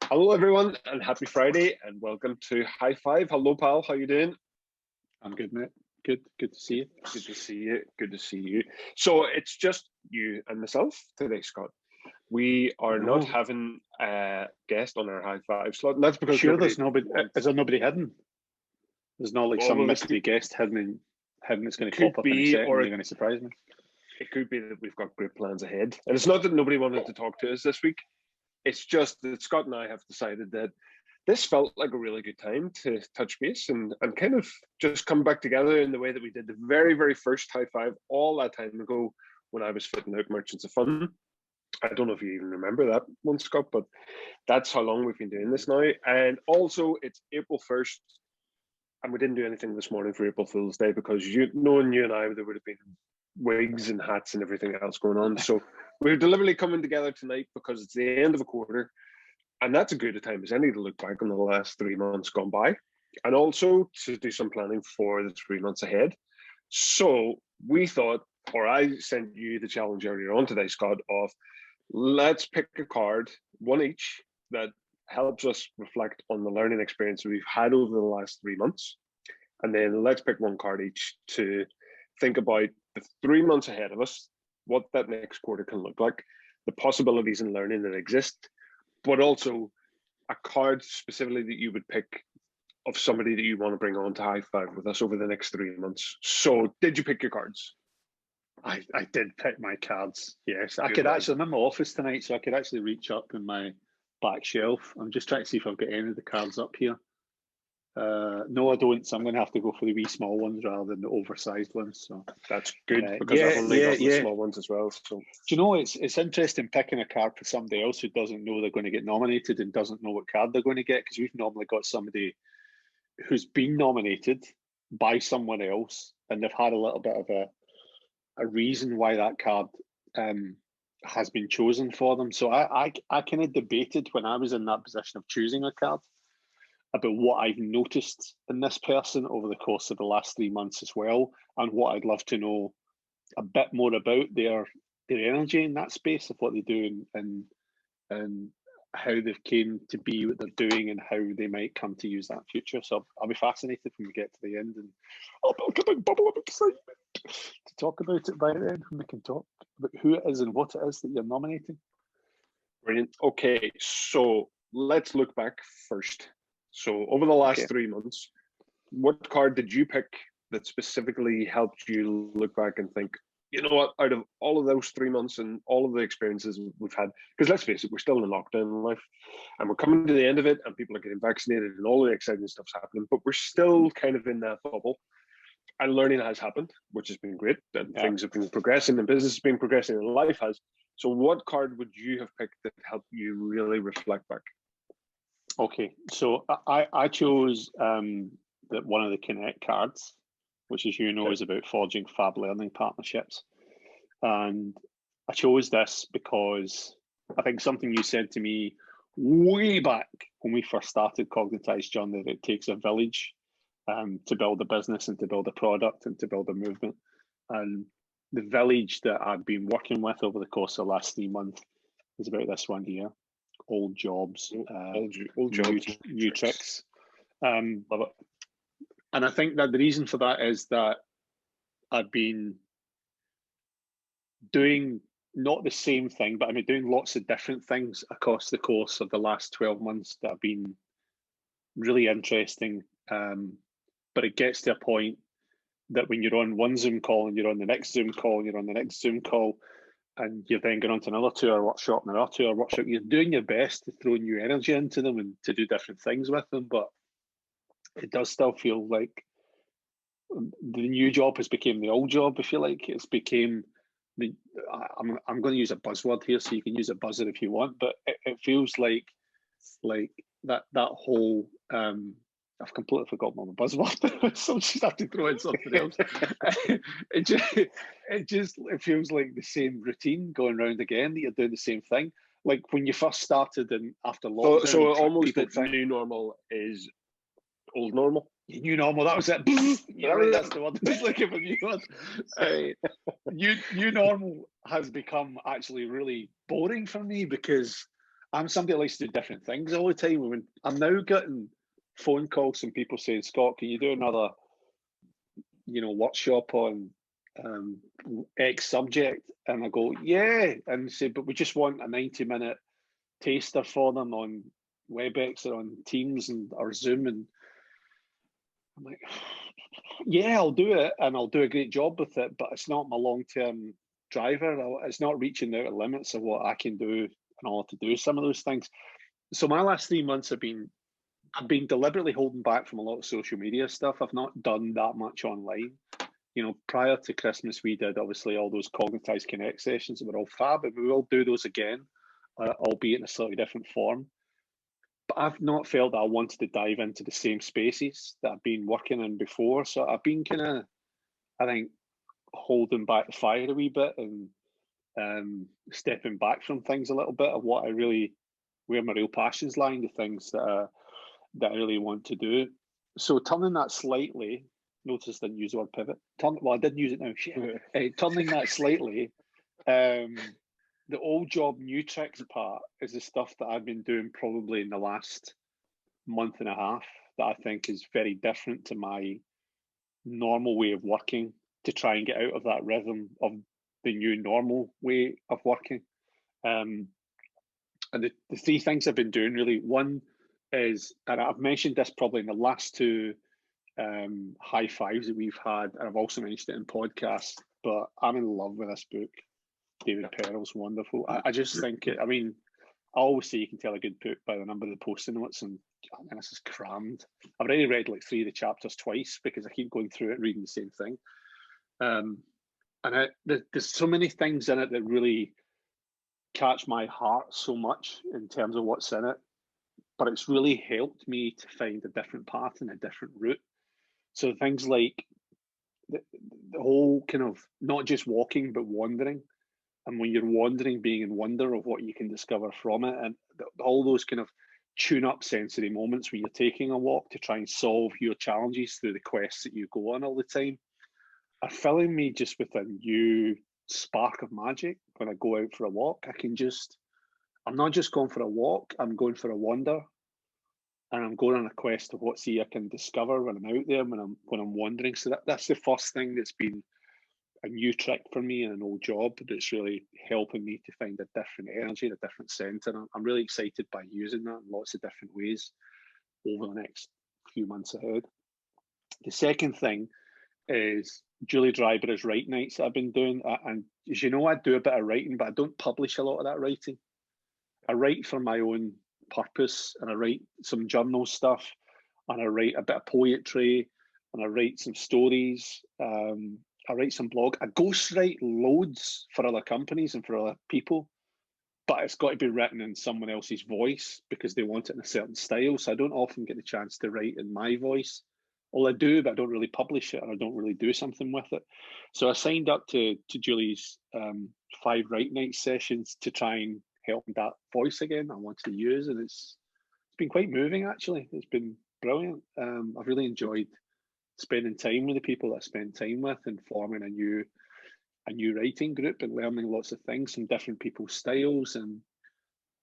Hello, everyone, and happy Friday, and welcome to High Five. Hello, pal. How you doing? I'm good, mate. Good to see you. Good to see you. Good to see you. So it's just you and myself today, Scott. We are not having a guest on our High Five slot, and that's because there's nobody. Is there nobody hidden? There's not like some mystery guest hidden that's going to pop up in a second, or you're going to surprise me. It could be that we've got great plans ahead, and it's not that nobody wanted to talk to us this week. It's just that Scott and I have decided that this felt like a really good time to touch base and kind of just come back together in the way that we did the very, very first High Five all that time ago when I was fitting out Merchants of Fun. I don't know if you even remember that one, Scott, but that's how long we've been doing this now. And also, it's April 1st, and we didn't do anything this morning for April Fool's Day because knowing you and I, there would have been wigs and hats and everything else going on. So we're deliberately coming together tonight because it's the end of a quarter, and that's a good time as any to look back on the last 3 months gone by, and also to do some planning for the 3 months ahead. So we thought, or I sent you the challenge earlier on today, Scott, of let's pick a card, one each, that helps us reflect on the learning experience we've had over the last 3 months. And then let's pick one card each to think about the 3 months ahead of us, what that next quarter can look like, the possibilities in learning that exist, but also a card specifically that you would pick of somebody that you want to bring on to High Five with us over the next 3 months. So did you pick your cards? I did pick my cards, yes. I'm in my office tonight, so I could actually reach up in my back shelf. I'm just trying to see if I've got any of the cards up here. No, I don't, so I'm going to have to go for the wee small ones rather than the oversized ones. So that's good, because I've only got the small ones as well. So. Do you know, it's interesting picking a card for somebody else who doesn't know they're going to get nominated and doesn't know what card they're going to get, because we've normally got somebody who's been nominated by someone else and they've had a little bit of a reason why that card has been chosen for them. So I kind of debated when I was in that position of choosing a card about what I've noticed in this person over the course of the last 3 months as well, and what I'd love to know a bit more about their energy in that space of what they do and how they've came to be what they're doing and how they might come to use that in future. So I'll be fascinated when we get to the end, and I'll build a big bubble of excitement to talk about it by then, when we can talk about who it is and what it is that you're nominating. Brilliant. Okay, so let's look back first. So over the last 3 months, what card did you pick that specifically helped you look back and think, you know what, out of all of those 3 months and all of the experiences we've had, because let's face it, we're still in lockdown life and we're coming to the end of it and people are getting vaccinated and all the exciting stuff's happening, but we're still kind of in that bubble, and learning has happened, which has been great, and things have been progressing and business has been progressing and life has. So what card would you have picked that helped you really reflect back? Okay, so I chose that one of the Connect cards, which, as you know, is about forging fab learning partnerships. And I chose this because I think something you said to me way back when we first started Cognitize, John, that it takes a village to build a business and to build a product and to build a movement. And the village that I've been working with over the course of the last 3 months is about this one here. Old jobs, old jobs, new tricks. Love it. And I think that the reason for that is that I've been doing not the same thing, but I've been doing lots of different things across the course of the last 12 months that have been really interesting. But it gets to a point that when you're on one Zoom call and you're on the next Zoom call and you're on the next Zoom call, and you're then going on to another 2 hour workshop and another 2 hour workshop, you're doing your best to throw new energy into them and to do different things with them. But it does still feel like the new job has become the old job, if you like. It's became I'm going to use a buzzword here, so you can use a buzzer if you want, but it feels like that whole I've completely forgotten my buzzword, so I just have to throw in something else. It feels like the same routine going round again, that you're doing the same thing. Like when you first started and after lockdown. So almost the new normal is old normal? New normal, that was it. That's the one I was looking for. New one. New normal has become actually really boring for me, because I'm somebody that likes to do different things all the time. When I'm now getting phone calls from people saying, Scott, can you do another, workshop on X subject? And I go, yeah. And say, but we just want a 90-minute taster for them on WebEx or on Teams or Zoom. And I'm like, yeah, I'll do it and I'll do a great job with it, but it's not my long-term driver. It's not reaching out the limits of what I can do in order to do some of those things. So my last 3 months I've been deliberately holding back from a lot of social media stuff. I've not done that much online. Prior to Christmas, we did obviously all those Cognitize Connect sessions that were all fab, and we will do those again, albeit in a slightly different form. But I've not felt that I wanted to dive into the same spaces that I've been working in before. So I've been kind of, I think, holding back the fire a wee bit and stepping back from things a little bit of what where my real passions lie, the things that I really want to do. So turning that slightly, notice I didn't use the word pivot. I didn't use it now. Turning that slightly, the old job, new tricks part is the stuff that I've been doing probably in the last month and a half that I think is very different to my normal way of working, to try and get out of that rhythm of the new normal way of working. And the three things I've been doing really, one is, and I've mentioned this probably in the last two high fives that we've had, and I've also mentioned it in podcasts, but I'm in love with this book. David Perel's wonderful. I just think I always say you can tell a good book by the number of the post-it notes, and this is crammed. I've already read like 3 of the chapters twice because I keep going through it and reading the same thing. And there's so many things in it that really catch my heart so much in terms of what's in it, but it's really helped me to find a different path and a different route. So things like the whole kind of not just walking, but wandering. And when you're wandering, being in wonder of what you can discover from it, and all those kind of tune-up sensory moments when you're taking a walk to try and solve your challenges through the quests that you go on all the time, are filling me just with a new spark of magic. When I go out for a walk, I'm not just going for a walk, I'm going for a wander. And I'm going on a quest of what I can discover when I'm out there, when I'm wandering. So that's the first thing that's been a new trick for me in an old job that's really helping me to find a different energy, a different centre. I'm really excited by using that in lots of different ways over the next few months ahead. The second thing is Julie Dryburgh's write nights that I've been doing. And as you know, I do a bit of writing, but I don't publish a lot of that writing. I write for my own purpose, and I write some journal stuff, and I write a bit of poetry, and I write some stories. I write some blog. I ghostwrite loads for other companies and for other people, but it's got to be written in someone else's voice because they want it in a certain style. So I don't often get the chance to write in my voice. Well, I do, but I don't really publish it, and I don't really do something with it. So I signed up to Julie's 5 write night sessions to try and help that voice again I wanted to use, and it's been quite moving actually. It's been brilliant. I've really enjoyed spending time with the people that I spent time with and forming a new writing group and learning lots of things from different people's styles, and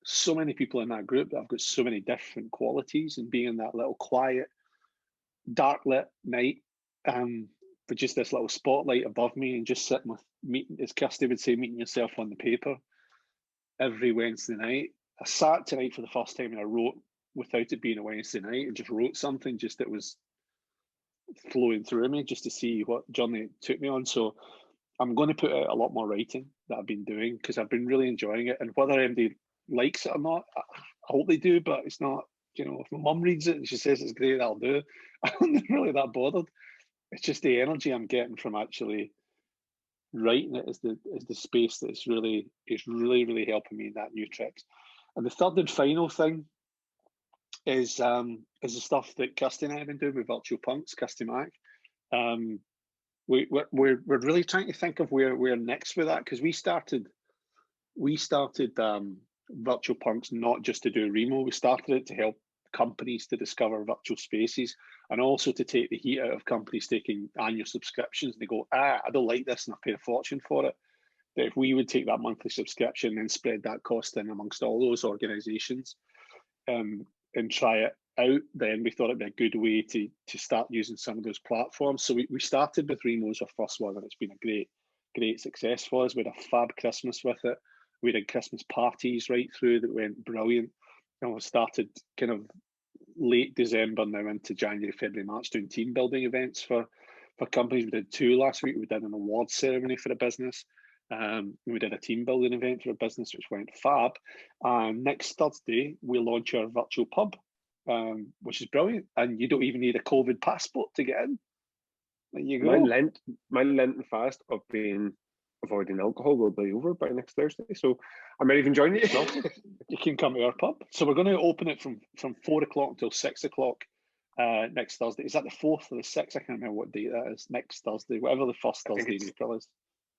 so many people in that group that I've got so many different qualities, and being in that little quiet, dark lit night with just this little spotlight above me and just sitting with meeting, as Kirsty would say, meeting yourself on the paper every Wednesday night. I sat tonight for the first time and I wrote without it being a Wednesday night, and just wrote something just that was flowing through me just to see what journey it took me on. So I'm going to put out a lot more writing that I've been doing because I've been really enjoying it. And whether anybody likes it or not, I hope they do, but it's not, if my mum reads it and she says it's great, I'll do it. I'm not really that bothered. It's just the energy I'm getting from actually writing it is the space that's really helping me in that new tricks. And the third and final thing is the stuff that Kirsty and I have been doing with Virtual Punks, Kirsty Mack. We're really trying to think of where next with that, because we started Virtual Punks not just to do Remo. We started it to help companies to discover virtual spaces, and also to take the heat out of companies taking annual subscriptions. They go, I don't like this, and I pay a fortune for it. that if we would take that monthly subscription and spread that cost in amongst all those organisations, and try it out, then we thought it'd be a good way to start using some of those platforms. So we started with Remo as our first one, and it's been a great success for us. We had a fab Christmas with it. We did Christmas parties right through that went brilliant. And we started kind of late December now into January, February, March doing team building events for companies. We did 2 last week. We did an awards ceremony for a business. We did a team building event for a business, which went fab. Next Thursday, we launch our virtual pub, which is brilliant. And you don't even need a COVID passport to get in. There you go. My Lenten fast of avoiding alcohol will be over by next Thursday. So I might even join you. You can come to our pub. So we're going to open it from 4 o'clock until 6 o'clock next Thursday. Is that the 4th or the 6th? I can't remember what date that is. Next Thursday, whatever the first Thursday in April is.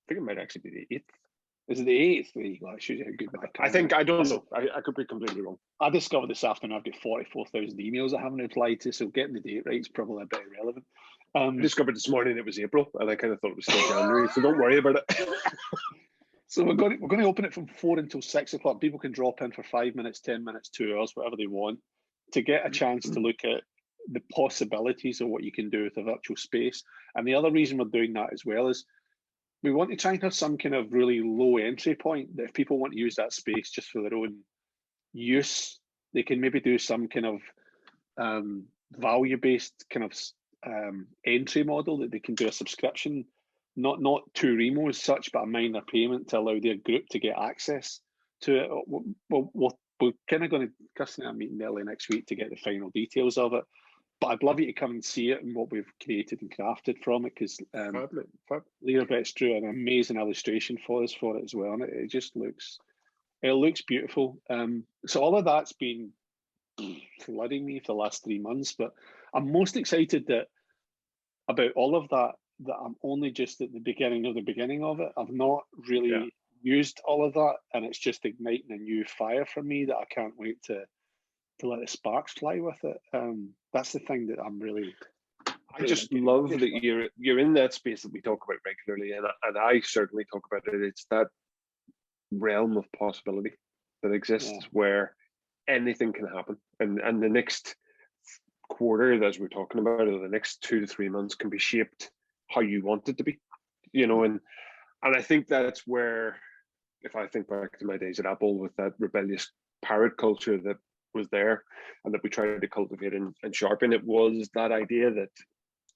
I think it might actually be the 8th. Is it the 8th? There you go. That shows you how good my I don't know. I could be completely wrong. I discovered this afternoon I've got 44,000 emails I haven't replied to, so getting the date right is probably a bit irrelevant. I discovered this morning it was April, and I kind of thought it was still January, so don't worry about it. So we're going to open it from 4 until 6 o'clock. People can drop in for 5 minutes, 10 minutes, 2 hours, whatever they want, to get a chance to look at the possibilities of what you can do with a virtual space. And the other reason we're doing that as well is we want to try and have some kind of really low entry point that if people want to use that space just for their own use, they can maybe do some kind of value-based kind of entry model that they can do a subscription, not to Remo as such, but a minor payment to allow their group to get access to it. We're kind of going to, Kirsten and I are meeting early next week to get the final details of it. But I'd love you to come and see it and what we've created and crafted from it, because Leah Betts drew an amazing illustration for us for it as well, and it just looks beautiful. So all of that's been flooding me for the last 3 months, but I'm most excited about all of that I'm only just at the beginning of it. I've not really used all of that, and it's just igniting a new fire for me that I can't wait to let the sparks fly with it. That's the thing that I'm really. I just love that you're in that space that we talk about regularly, and I certainly talk about it. It's that realm of possibility that exists where anything can happen, and the next quarter, as we're talking about, or the next 2 to 3 months can be shaped how you want it to be, and I think that's where, if I think back to my days at Apple with that rebellious parrot culture that was there and that we tried to cultivate and sharpen, it was that idea that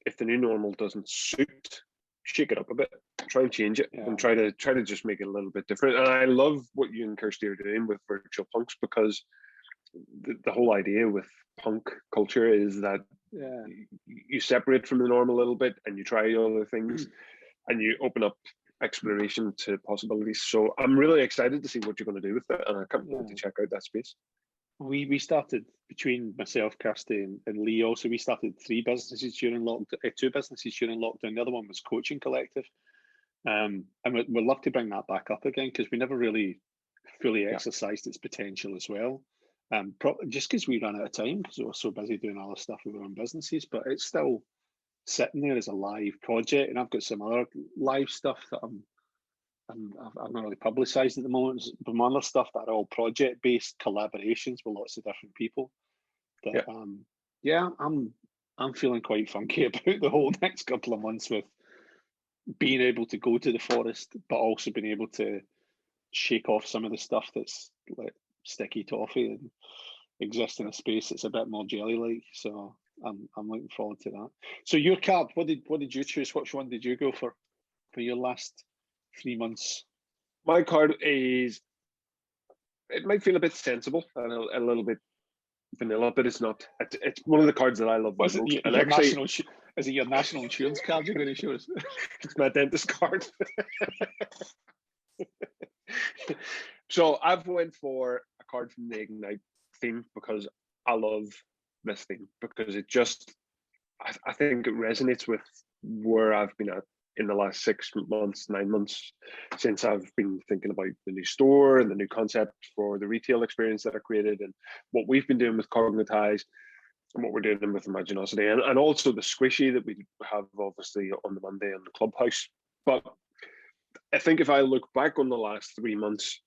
if the new normal doesn't suit, shake it up a bit, try and change it, and try to just make it a little bit different. And I love what you and Kirsty are doing with virtual punks, because the whole idea with punk culture is that you separate from the norm a little bit and you try other things and you open up exploration to possibilities. So I'm really excited to see what you're going to do with it, and I can't wait to check out that space. We started, between myself, Kirsty, and Lee also, we started 2 businesses during lockdown. The other one was Coaching Collective. And we'd love to bring that back up again, because we never really fully exercised its potential as well. Just because we ran out of time, because we were so busy doing other stuff with our own businesses, but it's still sitting there as a live project. And I've got some other live stuff that I've not really publicised at the moment, but my other stuff that are all project-based collaborations with lots of different people. But I'm feeling quite funky about the whole next couple of months, with being able to go to the forest, but also being able to shake off some of the stuff that's like sticky toffee and exist in a space that's a bit more jelly-like. So I'm looking forward to that. So your card, what did you choose? Which one did you go for your last 3 months? My card is, it might feel a bit sensible and a little bit vanilla, but it's not. It's one of the cards that I love most. Is it your national insurance card you're going to show us? It's my dentist card. So I've went for a card from the Ignite theme because I love this theme, because it just, I think it resonates with where I've been at in the last 6 months, 9 months, since I've been thinking about the new store and the new concept for the retail experience that I created, and what we've been doing with Cognitize and what we're doing with Imaginosity, and also the squishy that we have obviously on the Monday on the Clubhouse. But I think if I look back on the last 3 months,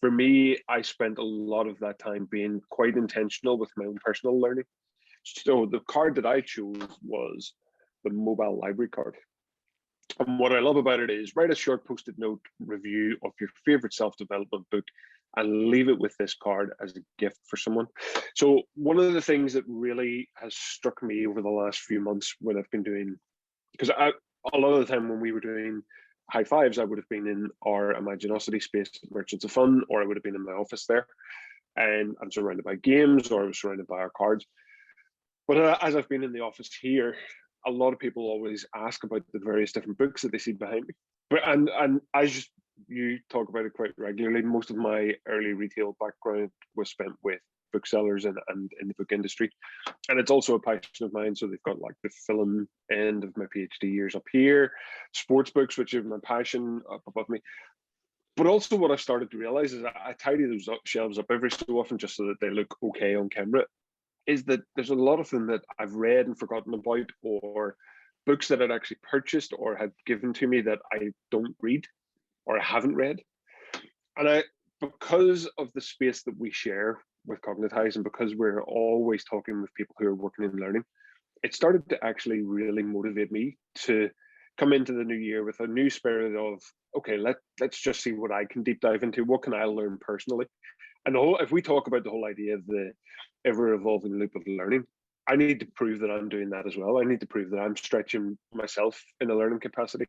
for me, I spent a lot of that time being quite intentional with my own personal learning. So the card that I chose was the mobile library card. And what I love about it is write a short post-it note review of your favorite self-development book and leave it with this card as a gift for someone. So one of the things that really has struck me over the last few months when I've been doing, because a lot of the time when we were doing high fives, I would have been in our Imaginosity space at Merchants of Fun, or I would have been in my office there, and I'm surrounded by games, or I was surrounded by our cards. But as I've been in the office here, a lot of people always ask about the various different books that they see behind me. But and as you talk about it quite regularly, most of my early retail background was spent with booksellers and in the book industry. And it's also a passion of mine. So they've got like the film end of my PhD years up here, sports books, which are my passion, up above me. But also what I've started to realize is I tidy those shelves up every so often just so that they look okay on camera, is that there's a lot of them that I've read and forgotten about, or books that I'd actually purchased or had given to me that I don't read or I haven't read. And because of the space that we share with Cognitize, and because we're always talking with people who are working in learning, it started to actually really motivate me to come into the new year with a new spirit of, okay, let's just see what I can deep dive into. What can I learn personally? And if we talk about the whole idea of the ever evolving loop of learning, I need to prove that I'm doing that as well. I need to prove that I'm stretching myself in a learning capacity.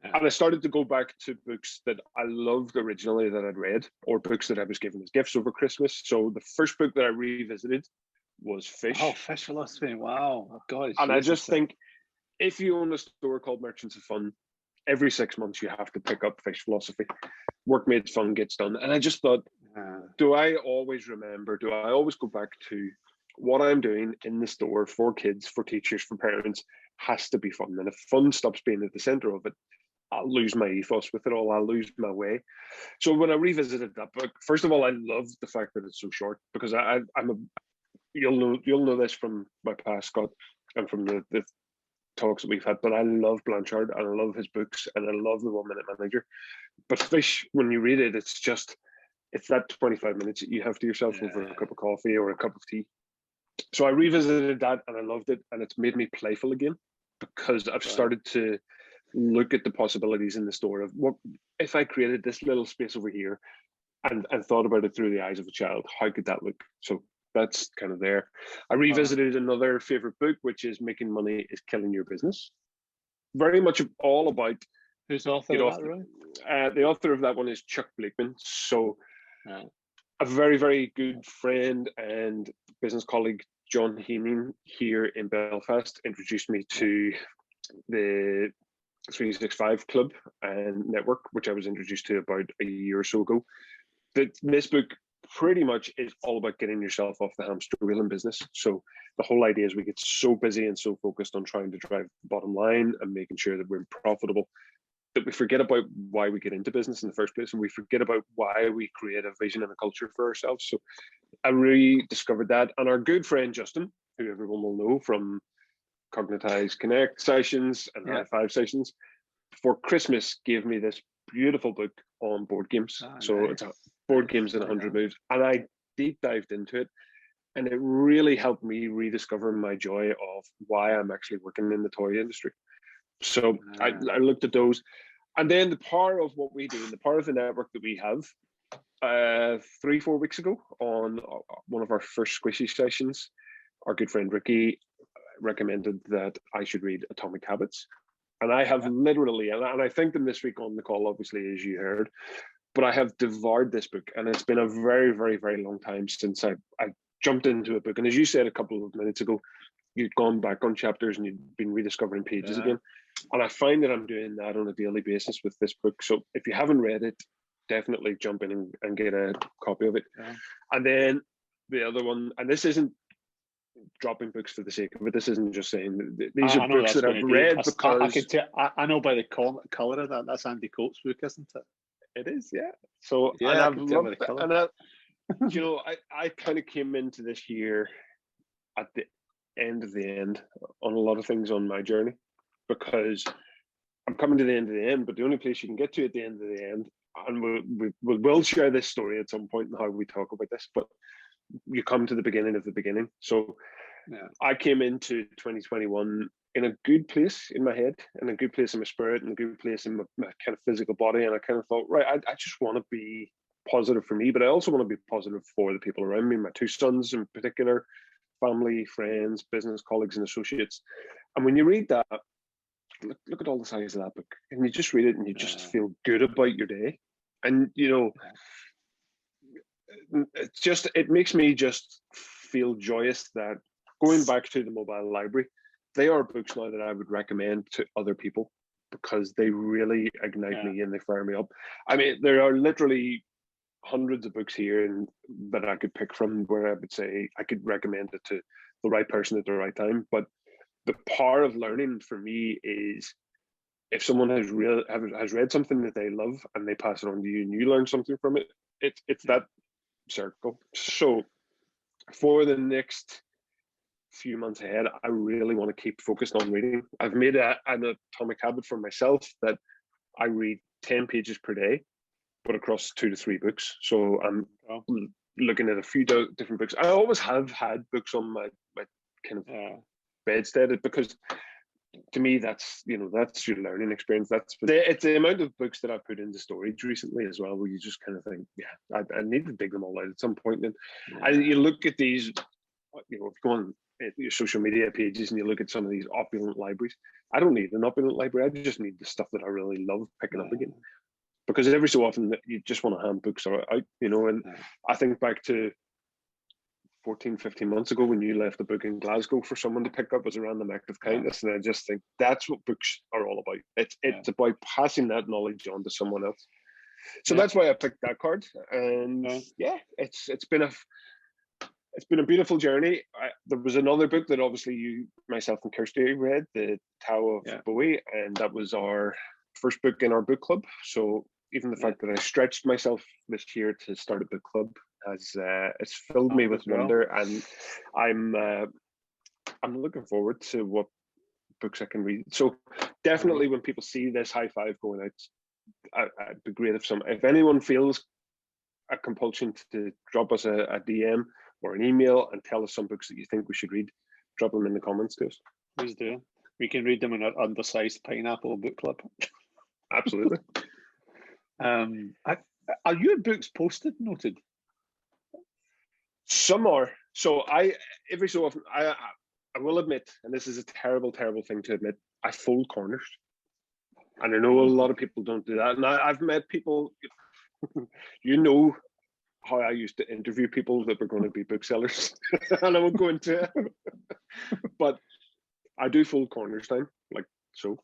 Yeah. And I started to go back to books that I loved originally that I'd read, or books that I was given as gifts over Christmas. So the first book that I revisited was Fish. Oh, Fish Philosophy. Wow. Oh, God. And I just think if you own a store called Merchants of Fun, every 6 months you have to pick up Fish Philosophy. Work made fun gets done. And I just thought, do I always remember, do I always go back to what I'm doing in the store for kids, for teachers, for parents, has to be fun. And if fun stops being at the center of it, I'll lose my ethos with it all. I'll lose my way. So when I revisited that book, first of all, I love the fact that it's so short, because you'll know this from my past, Scott, and from the talks that we've had, but I love Blanchard and I love his books and I love the 1 Minute Manager. But Fish, when you read it, it's that 25 minutes that you have to yourself over a cup of coffee or a cup of tea. So I revisited that and I loved it, and it's made me playful again, because I've started to look at the possibilities in the store of what if I created this little space over here and thought about it through the eyes of a child, how could that look? So that's kind of there. I revisited another favorite book, which is Making Money is Killing Your Business. Very much all about who's the author of that, right? The author of that one is Chuck Blakeman. So a very, very good friend and business colleague, John Heenan, here in Belfast, introduced me to the 365 Club and network, which I was introduced to about a year or so ago. This book pretty much is all about getting yourself off the hamster wheel in business. So the whole idea is we get so busy and so focused on trying to drive the bottom line and making sure that we're profitable that we forget about why we get into business in the first place, and we forget about why we create a vision and a culture for ourselves. So I rediscovered that, and our good friend Justin, who everyone will know from Cognitize Connect sessions and High Five sessions, for Christmas gave me this beautiful book on board games. So it's board games in 100 moves, and I deep dived into it, and it really helped me rediscover my joy of why I'm actually working in the toy industry. So I looked at those, and then the power of what we do, the power of the network that we have. 3-4 weeks ago, on one of our first squishy sessions, our good friend Ricky recommended that I should read Atomic Habits. And I have literally, and I thanked them this week on the call, obviously, as you heard, but I have devoured this book. And it's been a very, very, very long time since I jumped into a book. And as you said a couple of minutes ago, you'd gone back on chapters and you'd been rediscovering pages again. And I find that I'm doing that on a daily basis with this book. So if you haven't read it, definitely jump in and get a copy of it. And then the other one, and this isn't dropping books for the sake of it. This isn't just saying these are books that I've read because I know by the color of that. That's Andy Coates' book, isn't it? It is, yeah. So and I've loved it. And you know, I kind of came into this year at the end of the end on a lot of things on my journey, because I'm coming to the end of the end, but the only place you can get to at the end of the end, and we'll share this story at some point and how we talk about this, but you come to the beginning of the beginning. So I came into 2021 in a good place in my head, in a good place in my spirit, in a good place in my kind of physical body. And I kind of thought, right, I just want to be positive for me, but I also want to be positive for the people around me, my two sons in particular, family, friends, business colleagues and associates. And when you read that, look at all the size of that book, and you just read it and you just feel good about your day. And, you know, it makes me just feel joyous that going back to the mobile library, they are books now that I would recommend to other people because they really ignite me and they fire me up. I mean, there are literally hundreds of books here that I could pick from where I would say I could recommend it to the right person at the right time. But the power of learning for me is if someone has read something that they love and they pass it on to you and you learn something from it, it's that circle. So for the next few months ahead, I really want to keep focused on reading. I've made an atomic habit for myself that I read 10 pages per day, but across 2 to 3 books. So I'm looking at a few different books. I always have had books on my kind of bedstead because to me that's your learning experience. It's the amount of books that I put into storage recently as well, where you just kind of think, I need to dig them all out at some point. And you look at these, if you go on your social media pages and you look at some of these opulent libraries, I don't need an opulent library. I just need the stuff that I really love picking up again. Because every so often you just want to hand books out, and I think back to 14, 15 months ago when you left a book in Glasgow for someone to pick up as a random act of kindness. And I just think that's what books are all about. It's about passing that knowledge on to someone else. So that's why I picked that card. And it's been a beautiful journey. There was another book that obviously you, myself and Kirsty read, The Tao of Bowie, and that was our first book in our book club. So even the fact that I stretched myself this year to start a book club has it's filled me with wonder, and I'm looking forward to what books I can read. So definitely when people see this high five going out, it'd be great if anyone feels a compulsion to drop us a DM or an email and tell us some books that you think we should read, drop them in the comments to us. Please do. We can read them in our undersized pineapple book club. Absolutely. Are your books posted noted? Some are. So every so often I will admit, and this is a terrible, terrible thing to admit, I fold corners. And I know a lot of people don't do that. And I've met people, how I used to interview people that were going to be booksellers. And I won't go into it. But I do fold corners down, like so.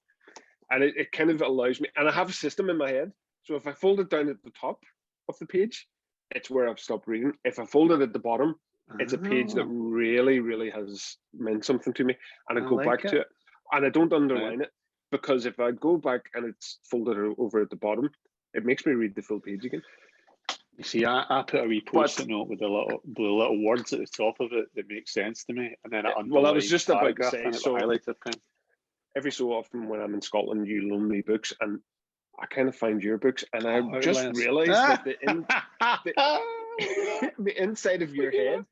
And it kind of allows me, and I have a system in my head. So if I fold it down at the top of the page, it's where I've stopped reading. If I fold it at the bottom, it's a page that really, really has meant something to me. And I go back to it. And I don't underline it, because if I go back and it's folded over at the bottom, it makes me read the full page again. You see, I put a wee post-it note with the little words at the top of it that make sense to me, and then I I was just about to say, so highlighted pen. Every so often when I'm in Scotland, you loan me books, and I kind of find your books, and I just realised that the inside of your head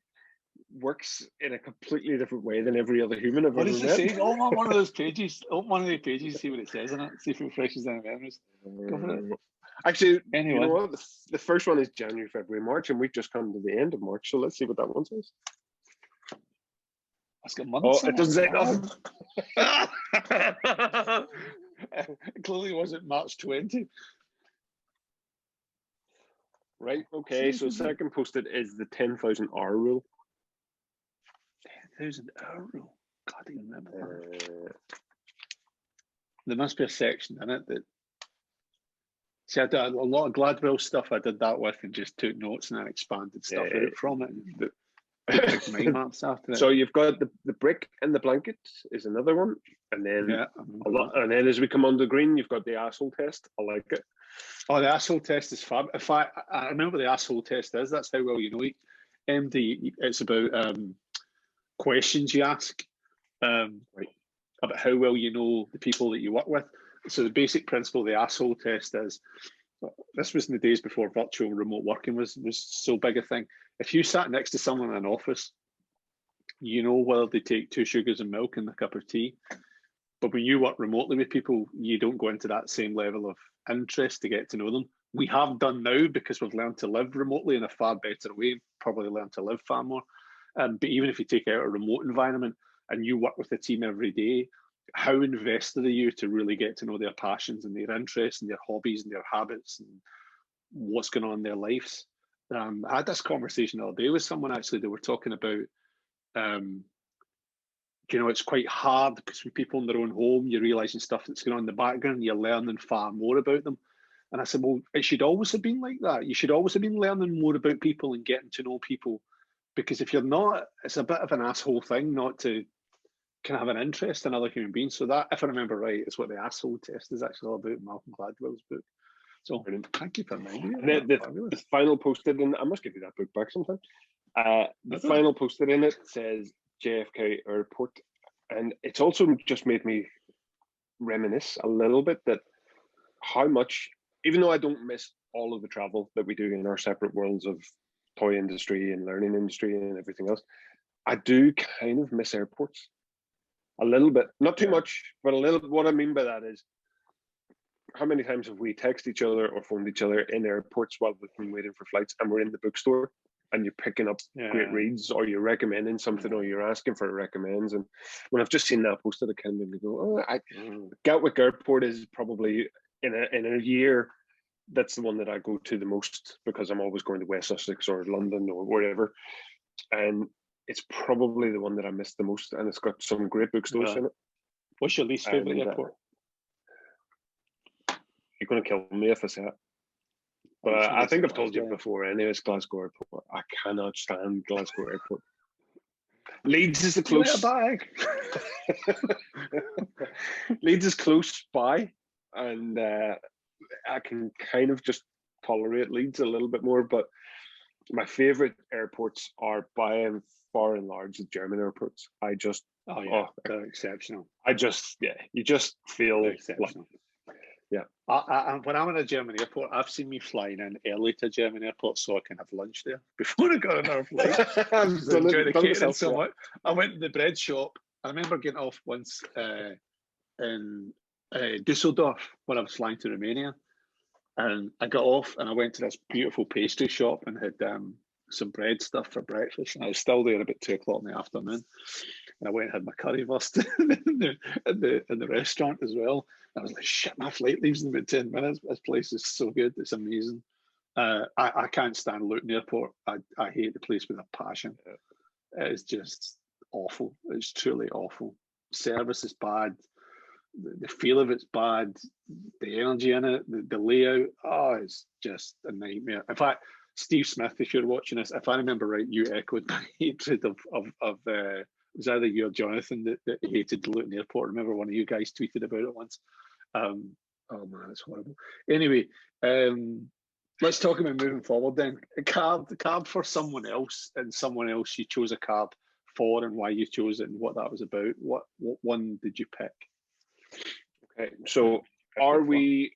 works in a completely different way than every other human I've ever met. What does it say? Open one of those pages. Open one of the pages, see what it says in it. See if it refreshes any memories. Go for it. Actually, anyway, you know what? The first one is January, February, March, and we've just come to the end of March. So let's see what that one says. That's got months. Oh, it doesn't say nothing. It clearly wasn't March 20. Right, okay, so second posted is the 10,000 hour rule. 10,000 hour rule? God, I don't remember that. There must be a section in it that... See, I did a lot of Gladwell stuff I did that with and just took notes and then expanded stuff out from it. Mind maps after it. So you've got the brick and the blanket is another one, and then and then as we come on to green, you've got the asshole test. I like it. Oh, the asshole test is fab. If I remember what the asshole test is, that's how well you know it. MD, it's about questions you ask about how well you know the people that you work with. So the basic principle of the asshole test is, this was in the days before virtual remote working was so big a thing. If you sat next to someone in an office, you know whether they take 2 sugars and milk and a cup of tea. But when you work remotely with people, you don't go into that same level of interest to get to know them. We have done now because we've learned to live remotely in a far better way, probably learned to live far more. But even if you take out a remote environment and you work with the team every day, how invested are you to really get to know their passions and their interests and their hobbies and their habits and what's going on in their lives? I had this conversation the other day with someone, actually. They were talking about, it's quite hard because with people in their own home, you're realizing stuff that's going on in the background, you're learning far more about them. And I said, well, it should always have been like that. You should always have been learning more about people and getting to know people. Because if you're not, it's a bit of an asshole thing not to kind of have an interest in other human beings. So that, if I remember right, is what the asshole test is actually all about in Malcolm Gladwell's book. So brilliant. Thank you for reminding me. The final posted in, I must give you that book back sometime. The final posted in it says JFK Airport. And it's also just made me reminisce a little bit that how much, even though I don't miss all of the travel that we do in our separate worlds of toy industry and learning industry and everything else, I do kind of miss airports a little bit, not too much, but a little. What I mean by that is, how many times have we texted each other or phoned each other in airports while we've been waiting for flights, and we're in the bookstore and you're picking up great reads, or you're recommending something, or you're asking for recommends. And when I've just seen that posted, I kind of made me go, Gatwick Airport is probably in a year, that's the one that I go to the most, because I'm always going to West Sussex or London or wherever. And it's probably the one that I miss the most, and it's got some great bookstores in it. What's your least favourite airport? You're going to kill me if I say it. But I think I've told you before anyway, it's Glasgow Airport. I cannot stand Glasgow Airport. Leeds is the close. Leeds is close by, and I can kind of just tolerate Leeds a little bit more, but my favourite airports are by and far and large the German airports. I just they're exceptional. You just feel exceptional. When I'm in a German airport, I've seen me flying in early to a German airport so I can have lunch there before I got on our flight. I went to the bread shop. I remember getting off once in Dusseldorf when I was flying to Romania, and I got off and I went to this beautiful pastry shop and had some bread stuff for breakfast, and I was still there about 2 o'clock in the afternoon. And I went and had my currywurst in the restaurant as well. And I was like, shit, my flight leaves in about 10 minutes. This place is so good. It's amazing. I can't stand Luton Airport. I hate the place with a passion. It's just awful. It's truly awful. Service is bad. The feel of it's bad. The energy in it, the layout, it's just a nightmare. In fact, Steve Smith, if you're watching this, if I remember right, you echoed my hatred of it was either you or Jonathan that hated the Luton Airport. I remember one of you guys tweeted about it once. Oh man, it's horrible. Anyway, let's talk about moving forward then. A card for someone else, and someone else you chose a card for, and why you chose it and what that was about. What one did you pick? Okay, so are we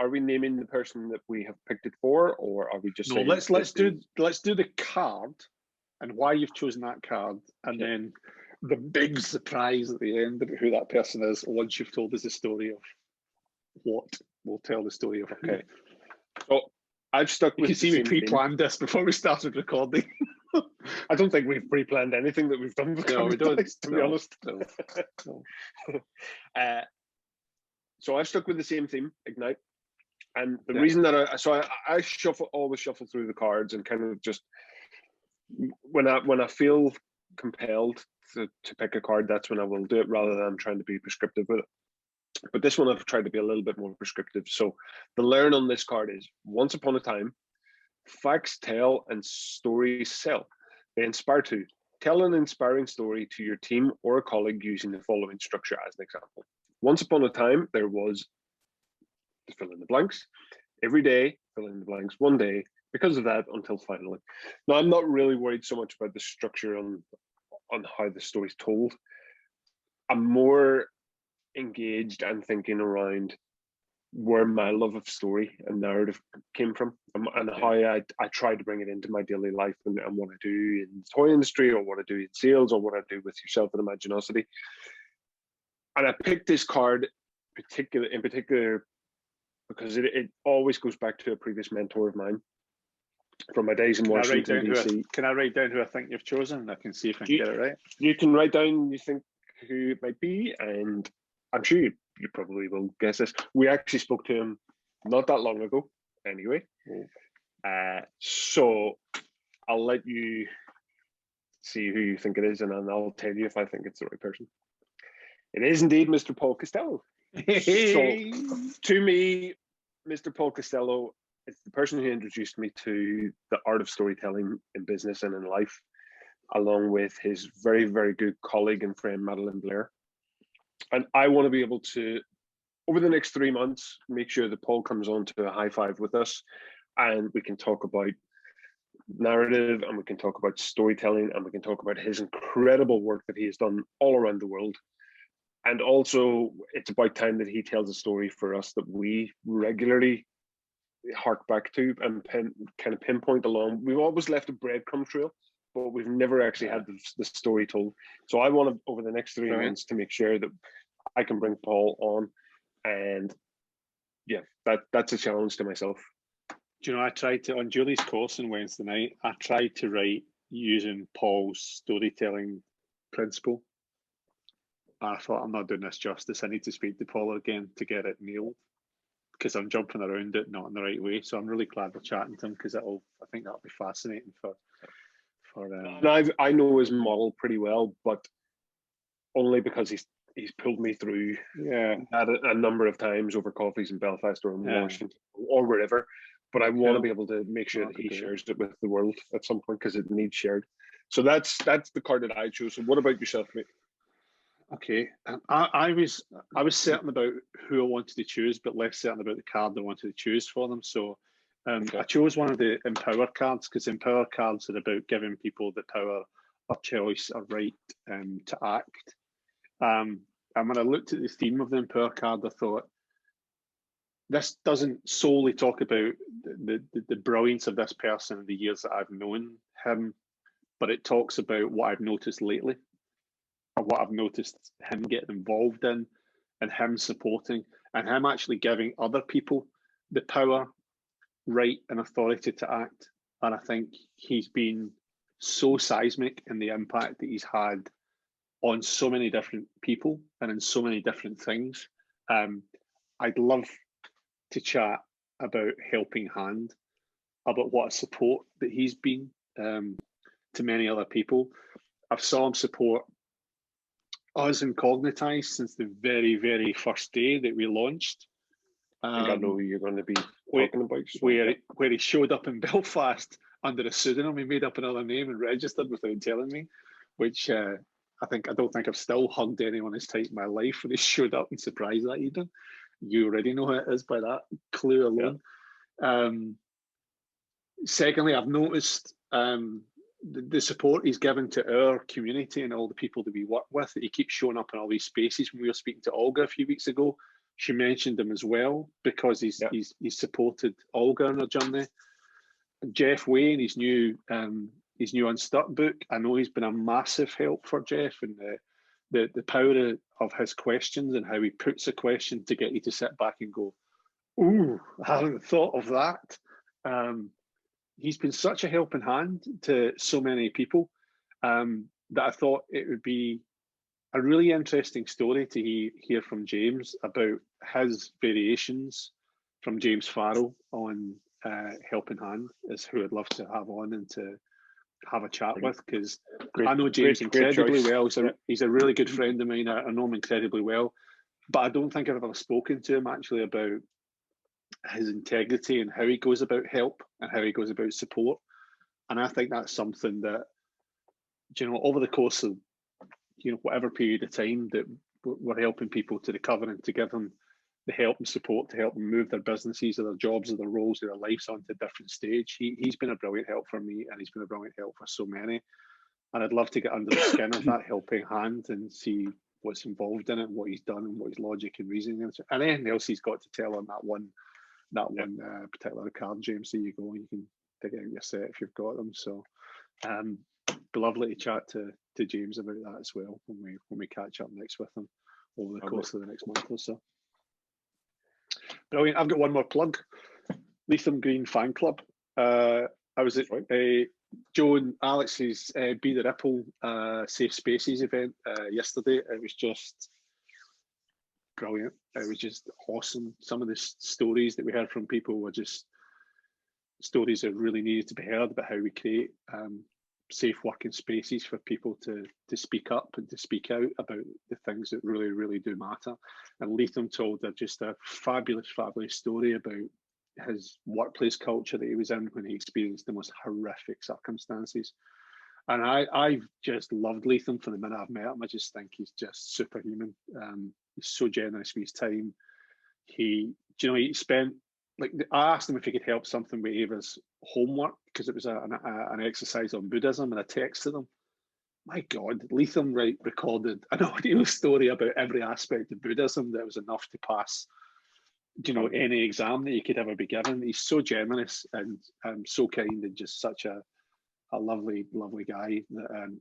naming the person that we have picked it for, or are we just saying let's do the card and why you've chosen that card, and then the big surprise at the end about who that person is once you've told us the story of what. We'll tell the story of. Okay. So I've stuck with. You can see we pre-planned this before we started recording. I don't think we've pre-planned anything that we've done. No, we don't. To be honest. No. So I've stuck with the same theme, Ignite. And the reason that I always shuffle through the cards, and kind of just when I feel compelled to pick a card, that's when I will do it, rather than trying to be prescriptive with it. But this one I've tried to be a little bit more prescriptive. So the learn on this card is: once upon a time, facts tell and stories sell. They inspire to tell an inspiring story to your team or a colleague using the following structure as an example. Once upon a time, there was, fill in the blanks, every day, fill in the blanks, one day, because of that, until finally. Now, I'm not really worried so much about the structure on how the story's told. I'm more engaged and thinking around where my love of story and narrative came from, and how I try to bring it into my daily life and what I do in the toy industry, or what I do in sales, or what I do with yourself and Imaginosity. And I picked this card in particular because it always goes back to a previous mentor of mine from my days in Washington, DC. Can I write down who I think you've chosen? I can see if I can get it right. You can write down you think who it might be, and I'm sure you probably will guess this. We actually spoke to him not that long ago anyway. So I'll let you see who you think it is, and then I'll tell you if I think it's the right person. It is indeed Mr. Paul Costello. So to me, Mr. Paul Costello is the person who introduced me to the art of storytelling in business and in life, along with his very, very good colleague and friend, Madeline Blair. And I want to be able to, over the next 3 months, make sure that Paul comes on to a high five with us, and we can talk about narrative, and we can talk about storytelling, and we can talk about his incredible work that he has done all around the world. And also, it's about time that he tells a story for us that we regularly hark back to and kind of pinpoint along. We've always left a breadcrumb trail, but we've never actually had the story told. So I want to, over the next 3 months, to make sure that I can bring Paul on. And yeah, that's a challenge to myself. Do you know, I tried to, on Julie's course on Wednesday night, I tried to write using Paul's storytelling principle. I thought, I'm not doing this justice. I need to speak to Paul again to get it nailed, because I'm jumping around it not in the right way. So I'm really glad we're chatting to him, because I think that'll be fascinating for. And I know his model pretty well, but only because he's pulled me through a number of times over coffees in Belfast or in Washington or wherever. But I want to be able to make sure that he shares it with the world at some point, because it needs shared. So that's the card that I chose. So what about yourself, mate? Okay, I was certain about who I wanted to choose, but less certain about the card I wanted to choose for them. So I chose one of the Empower cards, because Empower cards are about giving people the power of choice or right to act. And when I looked at the theme of the Empower card, I thought, this doesn't solely talk about the brilliance of this person in the years that I've known him, but it talks about what I've noticed lately, or what I've noticed him getting involved in, and him supporting, and him actually giving other people the power, right, and authority to act. And I think he's been so seismic in the impact that he's had on so many different people and in so many different things. I'd love to chat about Helping Hand, about what a support that he's been to many other people. I've saw him support us in Cognitize since the very, very first day that we launched. I think I know who you're going to be talking about. Where he showed up in Belfast under a pseudonym. He made up another name and registered without telling me, which I don't think I've still hugged anyone as tight in my life when he showed up and surprised that evening. You already know who it is by that clue alone. Yeah. Secondly, I've noticed the support he's given to our community and all the people that we work with. That he keeps showing up in all these spaces. When we were speaking to Olga a few weeks ago, she mentioned him as well, because he's supported Olga on her journey. Jeff Wayne, his new Unstuck book, I know he's been a massive help for Jeff, and the power of his questions and how he puts a question to get you to sit back and go, ooh, I haven't thought of that. He's been such a helping hand to so many people that I thought it would be a really interesting story to hear from James about his variations from James Farrell on Helping Hand, is who I'd love to have on and to have a chat with, because I know James incredibly well. He's a really good friend of mine. I know him incredibly well, but I don't think I've ever spoken to him actually about his integrity and how he goes about help and how he goes about support. And I think that's something that, over the course of whatever period of time that we're helping people to recover and to give them the help and support to help them move their businesses or their jobs or their roles or their lives onto a different stage. He's been a brilliant help for me, and he's been a brilliant help for so many. And I'd love to get under the skin of that helping hand and see what's involved in it, and what he's done, and what his logic and reasoning is, and anything else he's got to tell on that one particular card, James. There you go. You can dig out your set if you've got them. So, be lovely to chat to James about that as well when we catch up next with him over the course of the next month or so. Brilliant. I've got one more plug. Leitham Green Fan Club. I was at Joe and Alex's Be the Ripple Safe Spaces event yesterday. It was just brilliant. It was just awesome. Some of the stories that we heard from people were just stories that really needed to be heard about how we create safe working spaces for people to speak up and to speak out about the things that really, really do matter. And Leitham told just a fabulous story about his workplace culture that he was in when he experienced the most horrific circumstances. And I've just loved Leitham from the minute I've met him. I just think he's just superhuman. He's so generous with his time. He spent, I asked him if he could help something with Ava's homework because it was an exercise on Buddhism, and I texted him. My God, Leitham recorded an audio story about every aspect of Buddhism that was enough to pass, any exam that you could ever be given. He's so generous and so kind, and just such a lovely, lovely guy.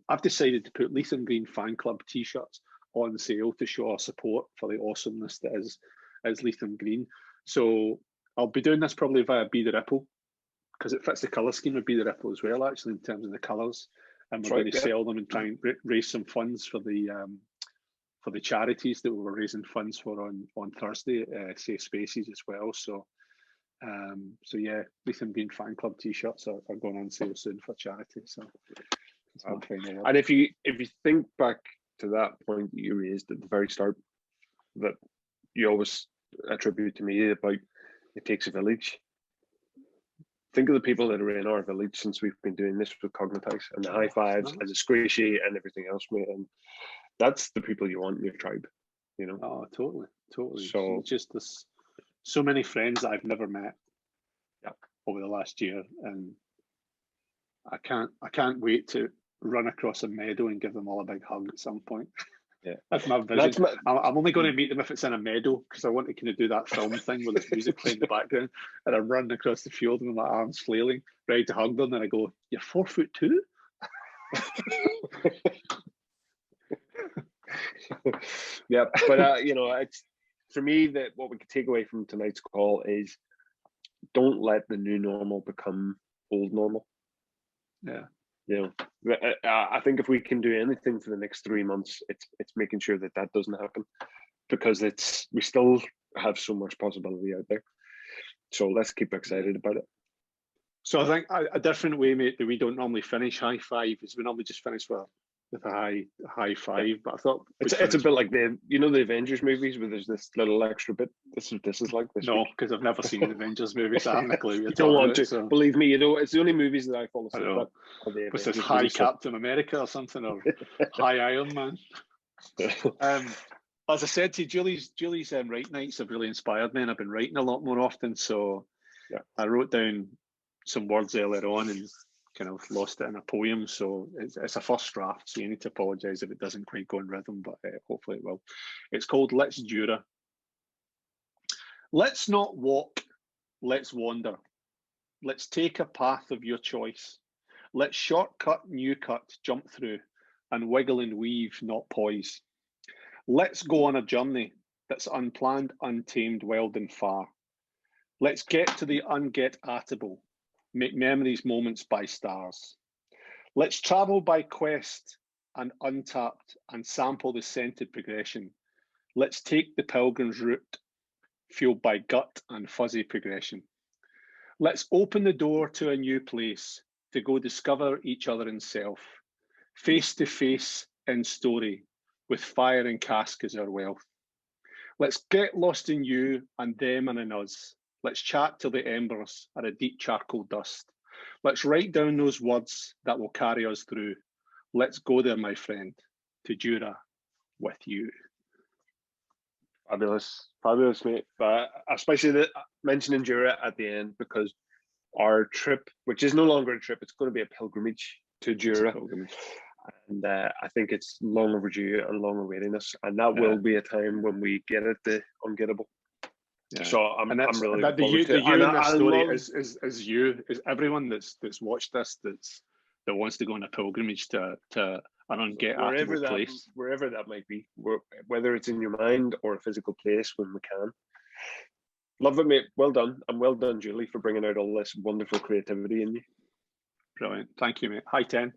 I've decided to put Leitham Green Fan Club t-shirts on sale to show our support for the awesomeness that is Leitham Green. So I'll be doing this probably via Be the Ripple, because it fits the colour scheme of Be the Ripple as well, actually, in terms of the colours. And we're going to sell them and try and raise some funds for the charities that we were raising funds for on Thursday, Safe Spaces as well. So yeah, Leitham Green Fan Club t-shirts are going on sale soon for charity. So and if you think back to that point that you raised at the very start, that you always attribute to me about it takes a village. Think of the people that are in our village since we've been doing this with Cognitize, and the high fives and the squishy and everything else, mate. And that's the people you want in your tribe, Oh, totally. So it's just this, so many friends that I've never met over the last year, and I can't wait to run across a meadow and give them all a big hug at some point. Yeah, that's my vision. I'm only going to meet them if it's in a meadow, because I want to kind of do that film thing with the music playing in the background, and I'm running across the field with my arms flailing, ready to hug them, and I go, "You're 4'2"?" Yeah, but it's for me that what we could take away from tonight's call is don't let the new normal become old normal. I think if we can do anything for the next 3 months, it's making sure that doesn't happen, because we still have so much possibility out there. So let's keep excited about it. So I think a different way, mate, that we don't normally finish high five is we normally just finish with a high five. But I thought it's a bit like the Avengers movies where there's this little extra bit. This is like this. No, because I've never seen the Avengers movies. I haven't a clue. You don't want to. So. Believe me, it's the only movies that I fall asleep at. What's this, High Captain America or something, or High Iron Man? As I said to you, Julie's write nights have really inspired me, and I've been writing a lot more often. So I wrote down some words earlier on and kind of lost it in a poem. So it's a first draft, so you need to apologise if it doesn't quite go in rhythm, but hopefully it will. It's called Let's Jura. Let's not walk, let's wander. Let's take a path of your choice. Let's shortcut, new cut, jump through, and wiggle and weave, not poise. Let's go on a journey that's unplanned, untamed, wild and far. Let's get to the unget-atable, make memories moments by stars. Let's travel by quest and untapped and sample the scented progression. Let's take the pilgrim's route, fueled by gut and fuzzy progression. Let's open the door to a new place to go discover each other in self, face to face in story, with fire and cask as our wealth. Let's get lost in you and them and in us. Let's chat till the embers are a deep charcoal dust. Let's write down those words that will carry us through. Let's go there, my friend, to Jura with you. Fabulous, mate. Especially mentioning Jura at the end, because our trip, which is no longer a trip, it's going to be a pilgrimage to Jura. And I think it's long overdue and long awaiting us, and that will be a time when we get at the ungettable. Yeah. So I'm really looking forward to the it. you in And this I story love, is everyone that's watched this that wants to go on a pilgrimage to an ungettable place, wherever that might be, whether it's in your mind or a physical place when we can. Love it, mate. Well done, and well done, Julie, for bringing out all this wonderful creativity in you. Brilliant. Thank you, mate. High 10.